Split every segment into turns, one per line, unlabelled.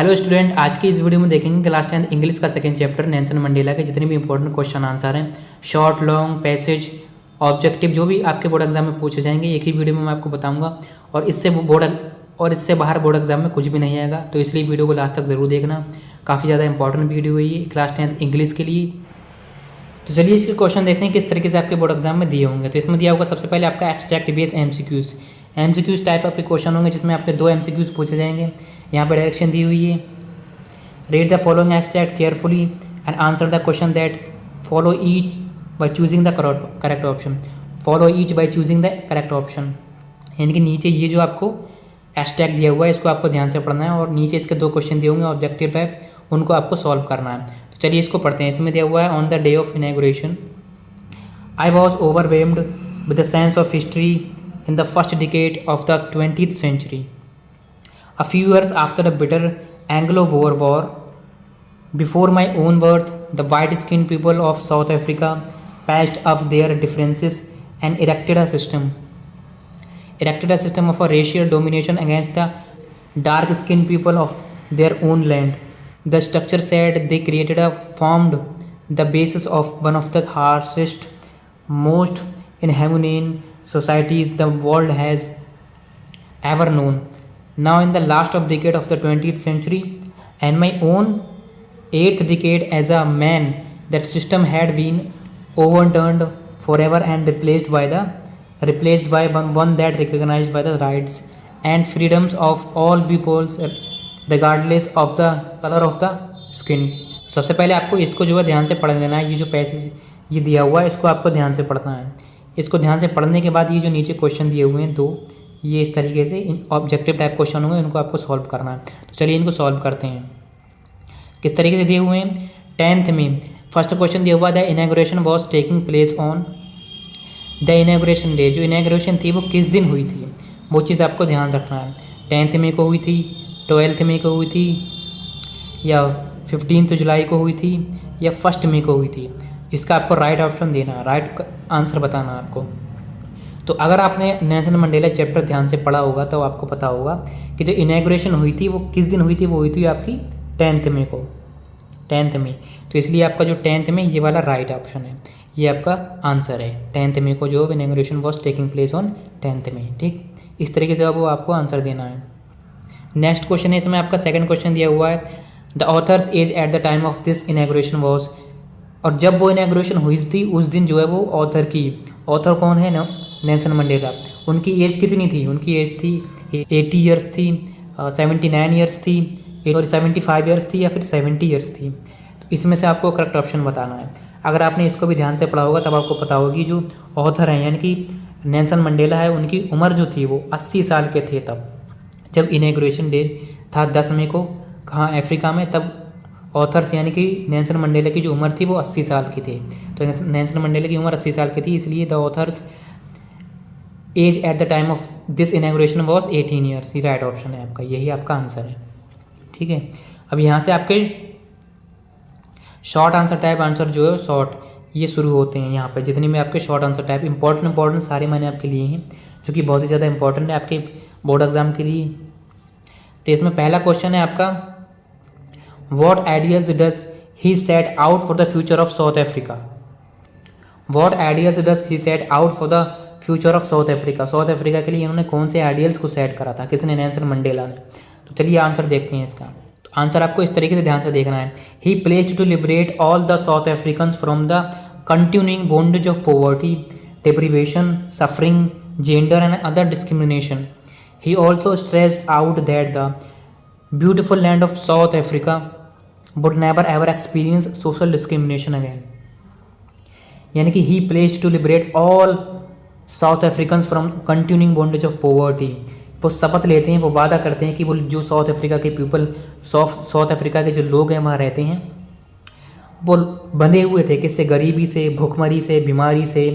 Hello student, आज की इस वीडियो में देखेंगे क्लास 10 इंग्लिश का सेकंड चैप्टर नेल्सन मंडेला के जितने भी इंपॉर्टेंट क्वेश्चन आंसर हैं, शॉर्ट लॉन्ग पैसेज ऑब्जेक्टिव जो भी आपके बोर्ड एग्जाम में पूछे जाएंगे एक ही वीडियो में मैं आपको बताऊंगा। और इससे बाहर बोर्ड एग्जाम में कुछ भी नहीं आएगा, तो इसलिए वीडियो को लास्ट तक ज़रूर देखना। काफ़ी ज़्यादा इंपॉर्टेंट वीडियो है ये क्लास 10 इंग्लिश के लिए। तो चलिए इसके क्वेश्चन देखते हैं किस तरीके से आपके बोर्ड एग्जाम में दिए होंगे। तो इसमें दिया होगा सबसे पहले आपका एक्सट्रैक्ट बेस एमसीक्यूज टाइप आपके क्वेश्चन होंगे जिसमें आपके 2 एमसीक्यूज पूछे जाएंगे। यहाँ पर डायरेक्शन दी हुई है, read the following extract carefully and answer the question that follow each by choosing the correct option. Follow each by choosing the correct option, यानी कि नीचे ये जो आपको एक्सट्रैक्ट दिया हुआ है इसको आपको ध्यान से पढ़ना है और नीचे इसके 2 क्वेश्चन दिए होंगे ऑब्जेक्टिव टाइप, उनको आपको सॉल्व करना है। तो चलिए इसको पढ़ते हैं। इसमें दिया हुआ है on the day of inauguration I was overwhelmed with the sense of history in the first decade of the 20th century. A few years after the bitter Anglo-Boer War, before my own birth, the white-skinned people of South Africa patched up their differences and erected a system of a racial domination against the dark-skinned people of their own land. The structure said they formed the basis of one of the harshest, most inhumane societies the world has ever known. Now in the last of decade of the 20th century and my own 8th decade as a man, that system had been overturned forever and replaced by one that recognized by the rights and freedoms of all peoples regardless of the color of the skin. सबसे पहले आपको इसको जो है ध्यान से पढ़ लेना है। ये जो पैसेज ये दिया हुआ है इसको आपको ध्यान से पढ़ना है। इसको ध्यान से पढ़ने के बाद ये जो नीचे क्वेश्चन दिए हुए हैं 2, ये इस तरीके से इन ऑब्जेक्टिव टाइप क्वेश्चन होंगे, इनको आपको सॉल्व करना है। तो चलिए इनको सॉल्व करते हैं। किस तरीके से दिए हुए हैं? 10th में फर्स्ट क्वेश्चन दिया हुआ the inauguration was taking place on the inauguration day. जो इनॉग्रेशन थी वो किस दिन हुई थी, वो चीज़ आपको ध्यान रखना है। 10th में को हुई थी, 12th में को हुई थी, या 15 जुलाई को हुई थी, या 1 मई को हुई थी। इसका आपको राइट ऑप्शन देना है, राइट आंसर बताना है आपको। तो अगर आपने नेल्सन मंडेला चैप्टर ध्यान से पढ़ा होगा तो आपको पता होगा कि जो इनॉग्रेशन हुई थी वो किस दिन हुई थी, वो हुई थी आपकी 10th मई को, 10th मई। तो इसलिए आपका जो 10th मई ये वाला राइट ऑप्शन है, ये आपका आंसर है। 10th मई को जो inauguration was taking place on 10th मई। ठीक, इस तरीके से वो आपको आंसर देना है। नेक्स्ट क्वेश्चन है, इसमें आपका सेकंड क्वेश्चन दिया हुआ है the author's age at the time of this inauguration was. और जब वो इनॉग्रेशन हुई थी उस दिन जो है वो ऑथर कौन है? Nelson Mandela. उनकी एज कितनी थी? उनकी एज थी 80 ईयर्स थी, 79 ईयर्स थी, और 75 ईयर्स थी, या फिर 70 ईयर्स थी। तो इसमें से आपको करेक्ट ऑप्शन बताना है। अगर आपने इसको भी ध्यान से पढ़ा होगा तब आपको पता होगी जो ऑथर हैं यानी कि नेल्सन मंडेला है, उनकी उम्र जो थी वो 80 साल के थे तब जब इनॉग्रेशन डे था 10 मई को, कहाँ? अफ्रीका में। तब ऑथर्स यानी कि नेल्सन मंडेला की जो उम्र थी वो 80 साल की थी। तो नेल्सन मंडेला की उम्र 80 साल की थी, इसलिए the author's age at the time of this inauguration was 18 years. ये राइट ऑप्शन है आपका, यही आपका आंसर है। ठीक है, अब यहाँ से आपके शॉर्ट आंसर टाइप आंसर जो है शॉर्ट ये शुरू होते हैं। यहाँ पे जितने भी आपके शॉर्ट आंसर टाइप इंपॉर्टेंट सारे मैंने आपके लिए हैं जो कि बहुत ही ज़्यादा इंपॉर्टेंट है आपके बोर्ड एग्जाम के लिए। तो इसमें पहला क्वेश्चन है आपका What ideals does he set out for the future of South Africa? What ideals does he set out for the future of South Africa? South Africa के लिए इन्होंने कौन से आइडियल्स को सेट करा था? किसने? नेल्सन मंडेला ने। तो चलिए आंसर देखते हैं इसका। तो आंसर आपको इस तरीके से ध्यान से देखना है। He pledged to liberate all the South Africans from the continuing bondage of poverty, deprivation, suffering, gender and other discrimination. He also stressed out that the beautiful land of South Africa would never ever experience social discrimination again. यानी कि he pledged to liberate all South Africans from continuing bondage of poverty. वो शपथ लेते हैं, वो वादा करते हैं कि वो जो साउथ अफ्रीका के पीपल, साउथ अफ्रीका के जो लोग हैं वहाँ रहते हैं, वो बंधे हुए थे किससे? गरीबी से, भूखमरी से, बीमारी से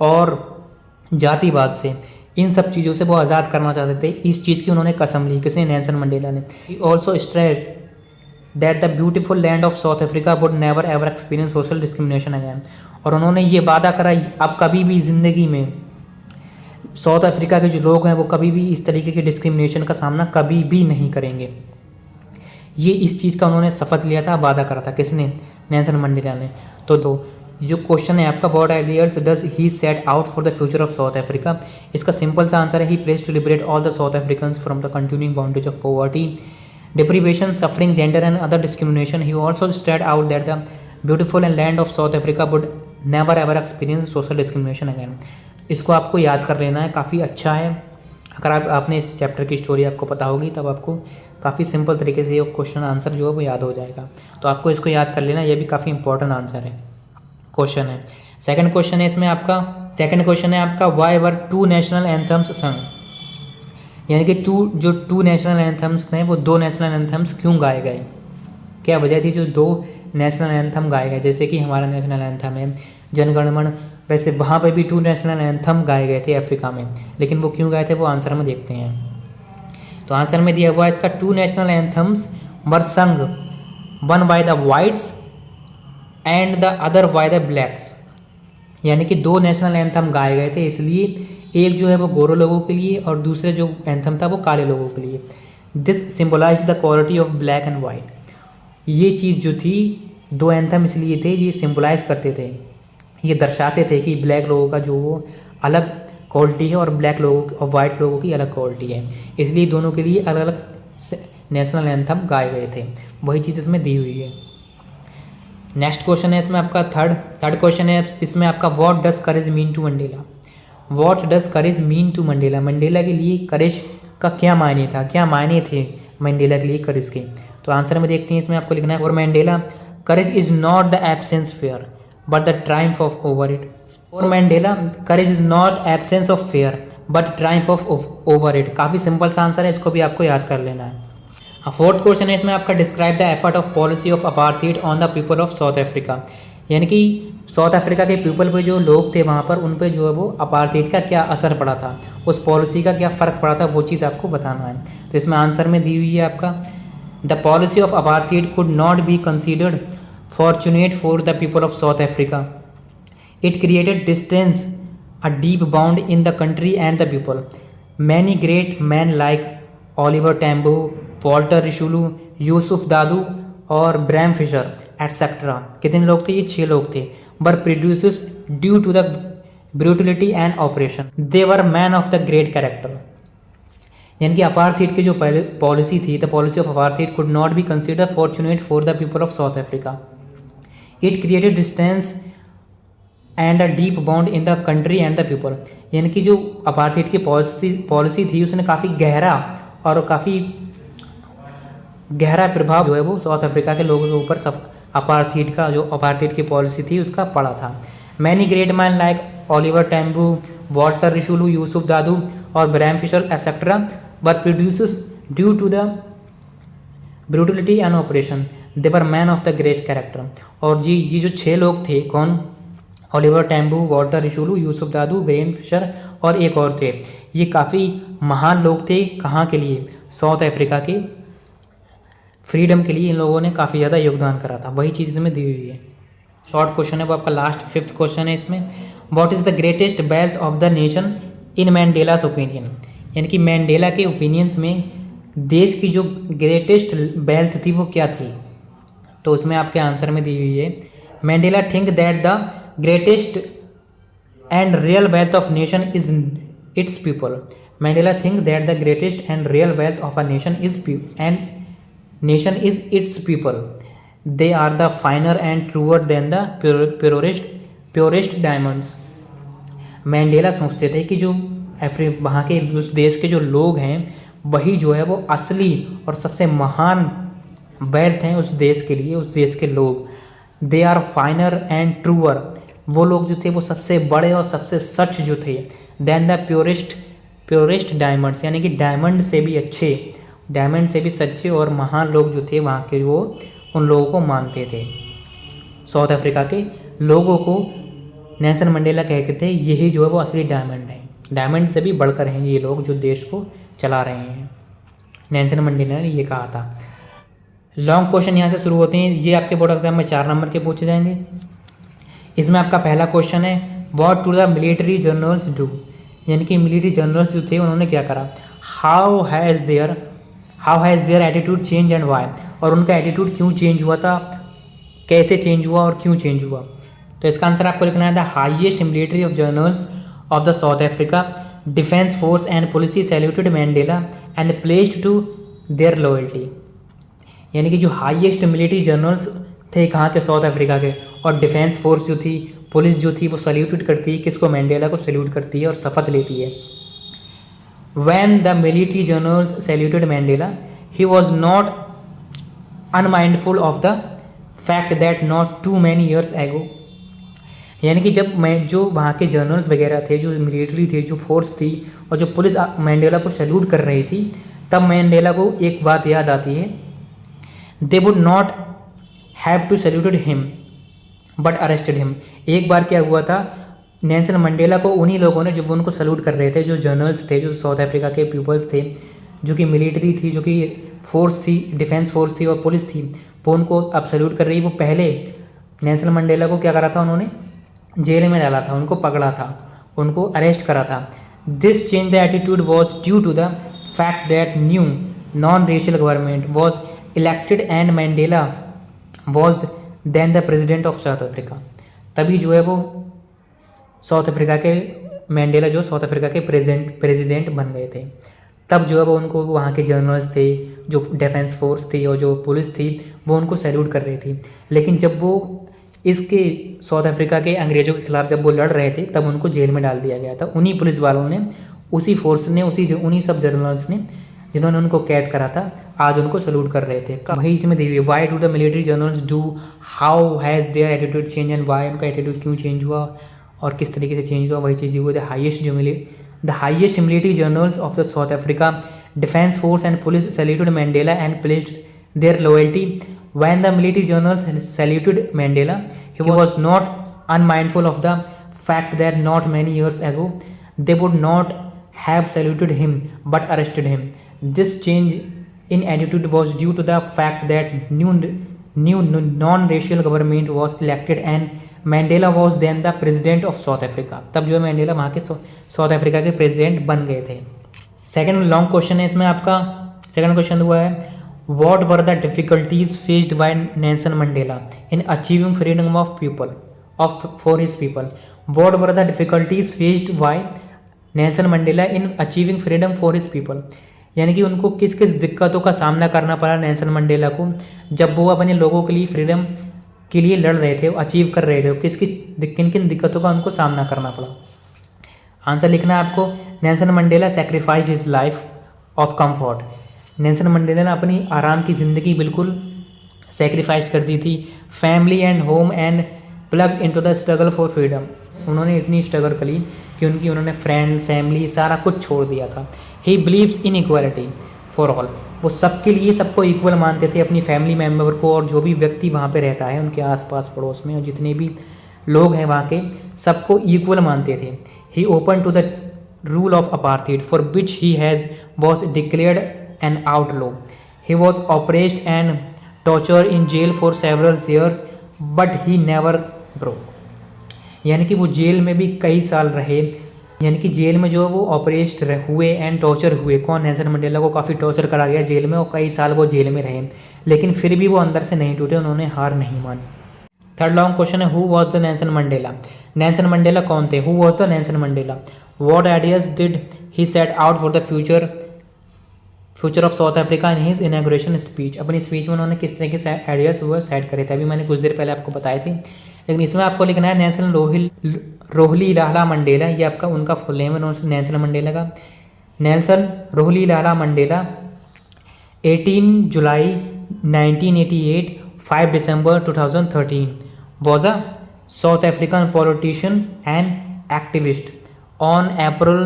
और जातिवाद से। इन सब चीज़ों से वो आज़ाद करना चाहते थे। इस चीज़ की उन्होंने कसम ली, किसने? नेल्सन मंडेला ने। He also stressed that the beautiful land of South Africa would never ever experience social discrimination again. और उन्होंने ये वादा करा अब कभी भी ज़िंदगी में साउथ अफ्रीका के जो लोग हैं वो कभी भी इस तरीके के डिस्क्रिमिनेशन का सामना कभी भी नहीं करेंगे। ये इस चीज़ का उन्होंने शपथ लिया था, वादा करा था। किसने? नेल्सन मंडेला ने। तो जो क्वेश्चन है आपका, what ideals does he set out for the future of South Africa, इसका सिंपल सा आंसर है, he place to liberate all the South Africans from the continuing bondage of poverty, deprivation, suffering, gender and other discrimination. He also stated out that the beautiful and land of South Africa would never ever experience social discrimination again. इसको आपको याद कर लेना है, काफ़ी अच्छा है। अगर आपने इस चैप्टर की स्टोरी आपको पता होगी तब आपको काफ़ी सिंपल तरीके से ये क्वेश्चन आंसर जो है वो याद हो जाएगा। तो आपको इसको याद कर लेना, ये भी काफ़ी इंपॉर्टेंट आंसर है, क्वेश्चन है। सेकंड क्वेश्चन है इसमें आपका, सेकंड क्वेश्चन है आपका, व्हाई वर 2 नेशनल एंथम्स संग, यानी कि जो टू नेशनल एंथम्स थे वो 2 नेशनल एंथम्स क्यों गाए गए, क्या वजह थी जो 2 नेशनल एंथम गाए गए। जैसे कि हमारा नेशनल एंथम है जनगणमन, वैसे वहाँ पे भी 2 नेशनल एंथम गाए गए थे अफ्रीका में, लेकिन वो क्यों गाए थे वो आंसर में देखते हैं। तो आंसर में दिया हुआ है इसका, 2 national anthems were sung, one by the whites and the other by the blacks, यानी कि 2 नेशनल एंथम गाए गए थे, इसलिए एक जो है वो गोरे लोगों के लिए और दूसरे जो एंथम था वो काले लोगों के लिए। This symbolise the quality of black and white, ये चीज़ जो थी 2 एंथम इसलिए थे, ये सिम्बलाइज करते थे, ये दर्शाते थे कि ब्लैक लोगों का जो वो अलग क्वालिटी है और ब्लैक लोगों और वाइट लोगों की अलग क्वालिटी है, इसलिए दोनों के लिए अलग अलग नेशनल एंथम गाए गए थे। वही चीज़ इसमें दी हुई है। नेक्स्ट क्वेश्चन है इसमें आपका थर्ड क्वेश्चन है इसमें आपका, what does courage mean to Mandela, what does courage mean to Mandela, Mandela के लिए करेज का क्या मायने था, क्या मायने थे मंडेला के लिए करेज के। तो आंसर में देखते हैं, इसमें आपको लिखना है, for Mandela courage is not the absence fair but the Triumph of over it, for Mandela courage is not absence of fair but Triumph of over it. काफ़ी सिंपल सा आंसर है, इसको भी आपको याद कर लेना है। फोर्थ क्वेश्चन है इसमें आपका, describe the effort of policy of apartheid on the people of South Africa, यानी कि साउथ अफ्रीका के पीपल पे जो लोग थे वहाँ पर उन पे जो है वो अपार्थाइड का क्या असर पड़ा था, उस पॉलिसी का क्या फ़र्क पड़ा था, वो चीज़ आपको बताना है। तो इसमें आंसर में दी हुई है आपका, the policy of apartheid could not be considered fortunate for the people of South Africa, it created distance a deep bound in the country and the people, many great man like Oliver Tambo, Walter Sisulu, Yusuf Dadoo और Bram Fischer etcetera. कितने लोग थे? ये 6 लोग थे। Were produces due to the brutality and operation, they were man of the great character, यानी कि apartheid की जो पहले पॉलिसी थी, the policy of apartheid could not be consider fortunate for the people of South Africa, it created distance and a deep bond in the country and the people, यानी कि जो apartheid की policy थी उसने काफ़ी गहरा और काफ़ी गहरा प्रभाव जो है वो साउथ अफ्रीका के लोगों के ऊपर सब अपार्थाइड का जो अपार्थाइड की पॉलिसी थी उसका पड़ा था। Many great man like Oliver Tambo, Walter Sisulu, Yusuf Dadoo और Bram Fischer etcetera were produces due to the brutality and operation, they were man of the great character. और जी ये जो 6 लोग थे, कौन? Oliver Tambo, Walter Sisulu, Yusuf Dadoo, Bram Fischer और एक और थे, ये काफ़ी महान लोग थे। कहाँ के लिए? साउथ अफ्रीका के फ्रीडम के लिए इन लोगों ने काफ़ी ज़्यादा योगदान करा था, वही चीज़ इसमें दी हुई है। शॉर्ट क्वेश्चन है वो आपका लास्ट 5th क्वेश्चन है इसमें, what is the greatest wealth of the nation in Mandela's opinion, यानी कि मैंडेला के ओपिनियंस में देश की जो ग्रेटेस्ट वेल्थ थी वो क्या थी। तो उसमें आपके आंसर में दी हुई है, mandala think that the greatest and real wealth of nation is it's people, mandala think that the greatest and real wealth of a nation nation is its people, they are the finer and truer than the purest diamonds। Mandala सोचते थे कि जो वहाँ के उस देश के जो लोग हैं वही जो है वो असली और सबसे महान वेल्थ हैं उस देश के लिए, उस देश के लोग। They are finer and truer, वो लोग जो थे वो सबसे बड़े और सबसे सच जो थे, देन द प्योरेस्ट डायमंड्स, यानी कि डायमंड से भी अच्छे, डायमंड से भी सच्चे और महान लोग जो थे वहाँ के, वो उन लोगों को मानते थे। साउथ अफ्रीका के लोगों को नेल्सन मंडेला कहते थे यही जो है वो असली डायमंड है, डायमंड से भी बढ़कर हैं ये लोग जो देश को चला रहे हैं। नेल्सन मंडेला ने ये कहा था। लॉन्ग क्वेश्चन यहाँ से शुरू होते हैं, ये आपके बोर्ड एग्जाम में 4 नंबर के पूछे जाएंगे। इसमें आपका पहला क्वेश्चन है, what to the military generals do, यानी कि मिलिट्री जनरल्स जो थे उन्होंने क्या करा। How has their how has their attitude change and why, और उनका एटीट्यूड क्यों चेंज हुआ था, कैसे चेंज हुआ और क्यों चेंज हुआ। तो इसका आंसर आपको लिखना है the highest military of generals of the South Africa defence force and police saluted Mandela and placed to their loyalty. यानी कि जो हाईएस्ट मिलिट्री जनरल्स थे कहाँ के, साउथ अफ्रीका के, और डिफेंस फोर्स जो थी, पुलिस जो थी, वो सैल्यूटेड करती है किसको, मैंडेला को सैल्यूट करती है और शपथ लेती है। When the military generals saluted Mandela he was not unmindful of the fact that not too many years ago. यानी कि जब मैं जो वहाँ के जनरल्स वगैरह थे, जो मिलिट्री थे, जो फोर्स थी, और जो पुलिस मैंडेला को सैल्यूट कर रही थी, तब मैंडेला को एक बात याद आती है, they would not have to saluted him but arrested him. एक बार क्या हुआ था, नेल्सन मंडेला को उन्हीं लोगों ने, जो उनको सैल्यूट कर रहे थे, जो जनरल्स थे, जो साउथ अफ्रीका के पीपल्स थे, जो कि मिलिट्री थी, जो कि फोर्स थी, डिफेंस फोर्स थी और पुलिस थी, वो उनको अब सैल्यूट कर रही। वो पहले नेल्सन मंडेला को क्या करा था, उन्होंने जेल में डाला था, उनको पकड़ा था, उनको अरेस्ट करा था। This change the attitude was due to the fact that new non racial government was elected and Mandela was then the president of South Africa. तभी जो है वो साउथ अफ्रीका के मैंडेला जो साउथ अफ्रीका के प्रेसिडेंट बन गए थे। तब जो है वो उनको वहाँ के जनरल्स थे, जो डिफेंस फोर्स थी और जो पुलिस थी, वो उनको सैल्यूट कर रही थी। लेकिन जब वो इसके साउथ अफ्रीका के अंग्रेज़ों के खिलाफ जब वो लड़ रहे थे, तब उनको जेल में डाल दिया गया था। उन्हीं पुलिस वालों ने, उसी फोर्स ने, उन्हीं सब जनरल्स ने, जिन्होंने उनको कैद करा था, आज उनको सैल्यूट कर रहे थे। वही इसमें दी हुई, why do the military generals do, how has their attitude change and why, उनका एटीट्यूड क्यों चेंज हुआ और किस तरीके से चेंज हुआ, वही चीज़ हुई। The highest military generals of the South Africa defence force and police saluted Mandela and placed their loyalty. When the military generals saluted Mandela, he was not unmindful of the fact that not many years ago they would not have saluted him but arrested him. This change in attitude was due to the fact that new non-racial government was elected and Mandela was then the president of South Africa. तब जो mandala वहाँ के south Africa के president बन गए थे। Second long question है इसमें आपका। सेकेंड क्वेश्चन हुआ है, What were the difficulties faced by Nelson Mandela in achieving freedom of people, for his people? What were the difficulties faced by Nelson Mandela in achieving freedom for his people? यानी कि उनको किस किस दिक्कतों का सामना करना पड़ा नेल्सन मंडेला को, जब वो अपने लोगों के लिए फ्रीडम के लिए लड़ रहे थे, अचीव कर रहे थे, किन किन दिक्कतों का उनको सामना करना पड़ा। आंसर लिखना है आपको, Nelson Mandela sacrificed his life of comfort. Nelson Mandela ने अपनी आराम की ज़िंदगी बिल्कुल सेक्रीफाइस कर दी थी। Family and home and plugged into the struggle for freedom. उन्होंने इतनी स्ट्रगल करी कि उन्होंने फ्रेंड, फैमिली, सारा कुछ छोड़ दिया था। He believes in equality for all. वो सबके लिए सबको इक्वल मानते थे, अपनी फैमिली मेम्बर को और जो भी व्यक्ति वहाँ पे रहता है उनके आसपास पड़ोस में, और जितने भी लोग हैं वहाँ के, सबको इक्वल मानते थे। He open to the rule of apartheid for which he has was declared an outlaw. He was oppressed and tortured in jail for several years, but he never broke. यानी कि वो जेल में भी कई साल रहे, यानी कि जेल में जो वो ऑपरेस्ट हुए एंड टॉर्चर हुए। कौन? नेल्सन मंडेला को काफ़ी टॉर्चर करा गया जेल में और कई साल वो जेल में रहे, लेकिन फिर भी वो अंदर से नहीं टूटे, उन्होंने हार नहीं मानी। थर्ड लॉन्ग क्वेश्चन है, who was the Nelson Mandela? Nelson Mandela कौन थे? Who was the Nelson Mandela? What ideas did he set out for the future of South Africa in his inauguration speech? अपनी speech में उन्होंने किस तरह के ideas हुए सेट करे थे, अभी मैंने कुछ देर पहले आपको बताए थे। लेकिन इसमें आपको लिखना है नेल्सन रोहिल्ला मंडेला, ये आपका उनका फुल नेम है नेल्सन मंडेला का। Nelson Rohilla Mandela 18 July 1988 5 December 2013 was a South African politician and activist. On April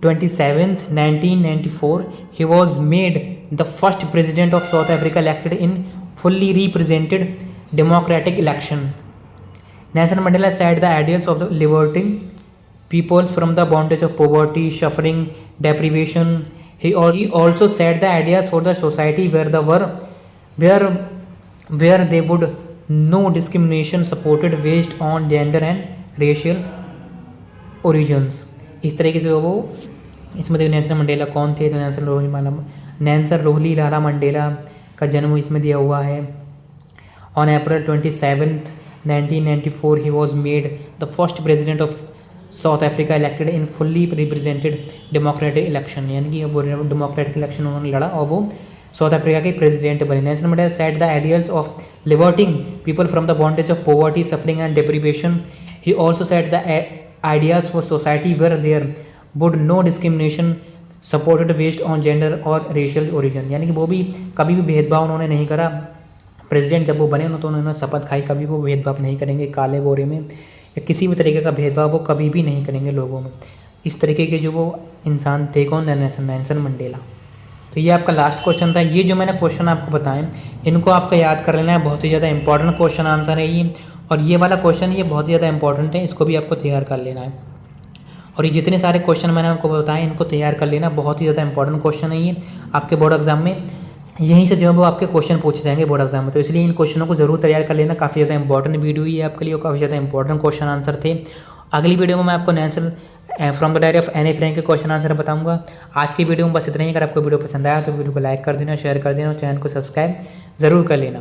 27th 1994 he was made the first president of South Africa elected in fully represented democratic election. Nelson Mandela set the ideals of the liberating peoples from the bondage of poverty, suffering, deprivation. He also set the ideas for the society where they would no discrimination supported based on gender and racial origins. इस तरीके से वो इसमें देखो Nelson Mandela कौन थे, तो Nelson Nelson रोहली लाला Mandela का जन्म इसमें दिया हुआ है। On April 27th 1994 he was made the first president of South Africa elected in fully represented democratic election, यानी कि वो डेमोक्रेटिक इलेक्शन उन्होंने लड़ा और वो साउथ अफ्रीका के प्रेसिडेंट बने। Nelson Mandela set the ideals of liberating people from the bondage of poverty, suffering and deprivation. He also set the ideas for society where there would no discrimination supported based on gender और racial origin, यानी कि वो भी कभी भी भेदभाव उन्होंने नहीं करा। प्रेसिडेंट जब वो बने तो उन्होंने शपथ खाई कभी वो भेदभाव नहीं करेंगे काले गोरे में या किसी भी तरीके का भेदभाव वो कभी भी नहीं करेंगे लोगों में। इस तरीके के जो वो इंसान थे कौन, नेल्सन मंडेला। तो ये आपका लास्ट क्वेश्चन था। ये जो मैंने क्वेश्चन आपको बताएं इनको आपको याद कर लेना है, बहुत ही ज़्यादा इंपॉर्टेंट क्वेश्चन आंसर है ये। और ये वाला क्वेश्चन ये बहुत ही ज़्यादा इंपॉर्टेंट है, इसको भी आपको तैयार कर लेना है। और ये जितने सारे क्वेश्चन मैंने आपको बताए इनको तैयार कर लेना, बहुत ही ज़्यादा इंपॉर्टेंट क्वेश्चन है ये आपके बोर्ड एग्जाम में। यहीं से जो है वो आपके क्वेश्चन पूछे जाएंगे बोर्ड एग्जाम में, तो इसलिए इन क्वेश्चनों को जरूर तैयार कर लेना। काफ़ी ज़्यादा इंपॉर्टेंट वीडियो ये आपके लिए, काफ़ी ज़्यादा इंपॉर्टेंट क्वेश्चन आंसर थे। अगली वीडियो में मैं आपको Nelson from the diary of Anne Frank के क्वेश्चन आंसर बताऊंगा। आज की वीडियो में बस इतना ही। अगर आपको वीडियो पसंद आया तो वीडियो को लाइक कर देना, शेयर कर देना और चैनल को सब्सक्राइब जरूर कर लेना।